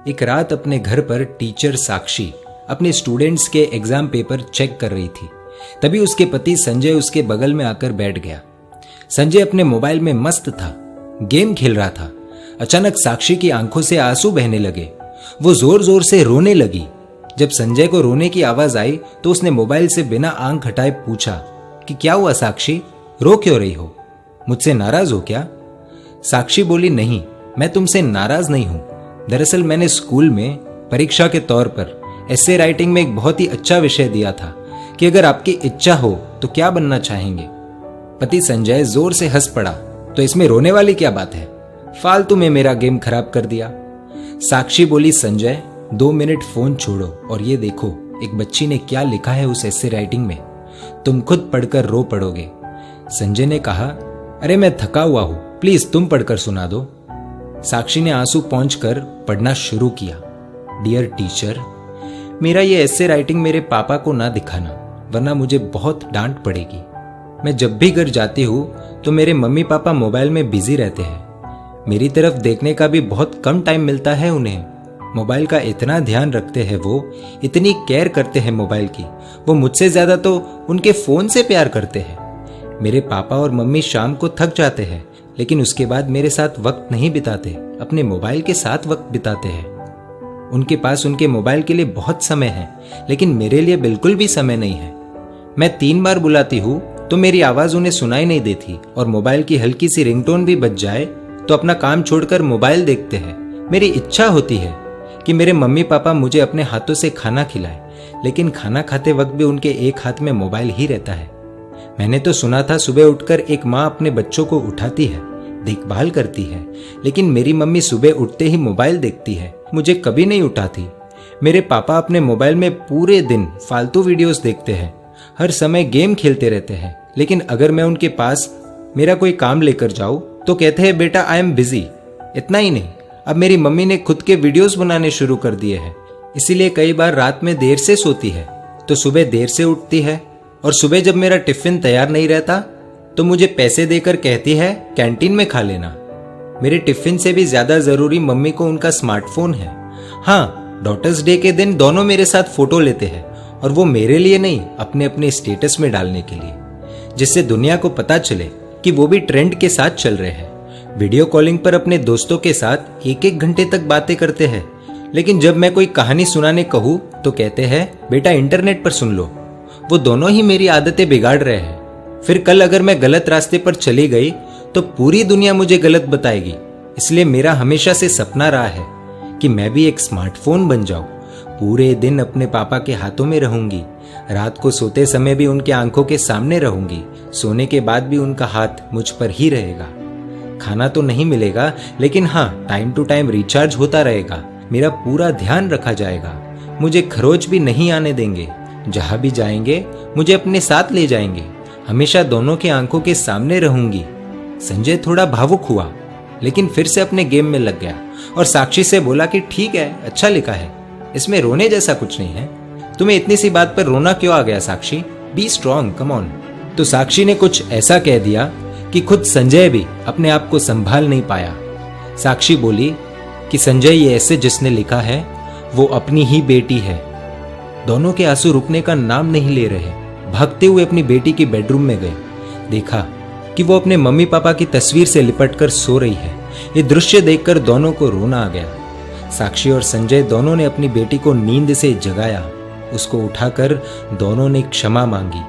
एक रात अपने घर पर टीचर साक्षी अपने स्टूडेंट्स के एग्जाम पेपर चेक कर रही थी। तभी उसके पति संजय उसके बगल में आकर बैठ गया। संजय अपने मोबाइल में मस्त था, गेम खेल रहा था। अचानक साक्षी की आंखों से आंसू बहने लगे। वो जोर जोर से रोने लगी। जब संजय को रोने की आवाज आई तो उसने मोबाइल से बिना आंख हटाए पूछा कि क्या हुआ साक्षी, रो क्यों रही हो? मुझसे नाराज हो क्या? साक्षी बोली, नहीं, मैं तुमसे नाराज नहीं हूं। दरअसल मैंने स्कूल में परीक्षा के तौर पर एसे राइटिंग में एक बहुत ही अच्छा विषय दिया था कि अगर आपकी इच्छा हो तो क्या बनना चाहेंगे। पति संजय जोर से हंस पड़ा। तो इसमें रोने वाली क्या बात है? फालतू में मेरा गेम खराब कर दिया। साक्षी बोली, संजय 2 मिनट फोन छोड़ो और ये देखो एक बच्ची ने क्या लिखा है उस एसे राइटिंग में। तुम खुद पढ़कर रो पड़ोगे। संजय ने कहा, अरे मैं थका हुआ हूं, प्लीज तुम पढ़कर सुना दो। साक्षी ने आंसू पोंछकर पढ़ना शुरू किया। डियर टीचर, मेरा ये एसे राइटिंग मेरे पापा को ना दिखाना, वरना मुझे बहुत डांट पड़ेगी। मैं जब भी घर जाती हूँ तो मेरे मम्मी पापा मोबाइल में बिजी रहते हैं। मेरी तरफ देखने का भी बहुत कम टाइम मिलता है उन्हें। मोबाइल का इतना ध्यान रखते हैं वो, इतनी केयर करते हैं मोबाइल की। वो मुझसे ज्यादा तो उनके फोन से प्यार करते हैं। मेरे पापा और मम्मी शाम को थक जाते हैं, लेकिन उसके बाद मेरे साथ वक्त नहीं बिताते, अपने मोबाइल के साथ वक्त बिताते हैं। उनके पास उनके मोबाइल के लिए बहुत समय है, लेकिन मेरे लिए बिल्कुल भी समय नहीं है। मैं 3 बार बुलाती हूँ तो मेरी आवाज उन्हें सुनाई नहीं देती और मोबाइल की हल्की सी रिंगटोन भी बज जाए तो अपना काम छोड़कर मोबाइल देखते हैं। मेरी इच्छा होती है कि मेरे मम्मी पापा मुझे अपने हाथों से खाना खिलाएं, लेकिन खाना खाते वक्त भी उनके एक हाथ में मोबाइल ही रहता है। मैंने तो सुना था सुबह उठकर एक माँ अपने बच्चों को उठाती है, देखभाल करती है, लेकिन मेरी मम्मी सुबह उठते ही मोबाइल देखती है, मुझे कभी नहीं उठाती। मेरे पापा अपने मोबाइल में पूरे दिन फालतू वीडियोस देखते हैं, हर समय गेम खेलते रहते हैं, लेकिन अगर मैं उनके पास मेरा कोई काम लेकर जाऊं तो कहते हैं बेटा आई एम बिजी। इतना ही नहीं, अब मेरी मम्मी ने खुद के वीडियोस बनाने शुरू कर दिए हैं, इसीलिए कई बार रात में देर से सोती है तो सुबह देर से उठती है। और सुबह जब मेरा टिफिन तैयार नहीं रहता तो मुझे पैसे देकर कहती है कैंटीन में खा लेना। मेरे टिफिन से भी ज्यादा जरूरी मम्मी को उनका स्मार्टफोन है। हाँ, डॉटर्स डे के दिन दोनों मेरे साथ फोटो लेते हैं, और वो मेरे लिए नहीं, अपने अपने स्टेटस में डालने के लिए, जिससे दुनिया को पता चले कि वो भी ट्रेंड के साथ चल रहे हैं। वीडियो कॉलिंग पर अपने दोस्तों के साथ 1-1 घंटे तक बातें करते हैं, लेकिन जब मैं कोई कहानी सुनाने कहूँ तो कहते हैं बेटा इंटरनेट पर सुन लो। वो दोनों ही मेरी आदतें बिगाड़ रहे हैं। फिर कल अगर मैं गलत रास्ते पर चली गई तो पूरी दुनिया मुझे गलत बताएगी। इसलिए मेरा हमेशा से सपना रहा है कि मैं भी एक स्मार्टफोन बन जाऊं। पूरे दिन अपने पापा के हाथों में रहूंगी, रात को सोते समय भी उनके आंखों के सामने रहूंगी, सोने के बाद भी उनका हाथ मुझ पर ही रहेगा। खाना तो नहीं मिलेगा, लेकिन हाँ, टाइम टू टाइम रिचार्ज होता रहेगा। मेरा पूरा ध्यान रखा जाएगा, मुझे खरोच भी नहीं आने देंगे। जहां भी जाएंगे मुझे अपने साथ ले जाएंगे, हमेशा दोनों की आंखों के सामने रहूंगी। संजय थोड़ा भावुक हुआ, लेकिन फिर से अपने गेम में लग गया और साक्षी से बोला कि ठीक है, अच्छा लिखा है, इसमें रोने जैसा कुछ नहीं है। तुम्हें इतनी सी बात पर रोना क्यों आ गया Sakshi? Be strong, come on. तो साक्षी ने कुछ ऐसा कह दिया कि खुद संजय भी अपने आप को संभाल नहीं पाया। साक्षी बोली कि संजय, ये ऐसे जिसने लिखा है वो अपनी ही बेटी है। दोनों के आंसू रुकने का नाम नहीं ले रहे। भागते हुए अपनी बेटी की बेडरूम में गए, देखा कि वो अपने मम्मी पापा की तस्वीर से लिपटकर सो रही है। ये दृश्य देखकर दोनों को रोना आ गया। साक्षी और संजय दोनों ने अपनी बेटी को नींद से जगाया। उसको उठाकर दोनों ने क्षमा मांगी,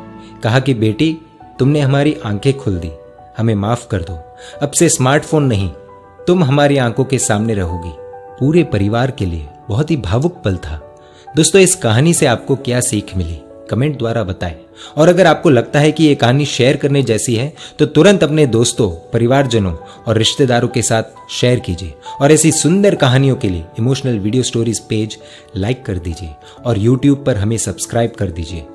कहा कि बेटी, तुमने हमारी आंखें खोल दी, हमें माफ कर दो। अब से स्मार्टफोन नहीं, तुम हमारी आंखों के सामने रहोगी। पूरे परिवार के लिए बहुत ही भावुक पल था। दोस्तों, इस कहानी से आपको क्या सीख मिली, कमेंट द्वारा बताएं। और अगर आपको लगता है कि ये कहानी शेयर करने जैसी है तो तुरंत अपने दोस्तों, परिवारजनों और रिश्तेदारों के साथ शेयर कीजिए। और ऐसी सुंदर कहानियों के लिए emotional video stories page like कर दीजिए और YouTube पर हमें सब्सक्राइब कर दीजिए।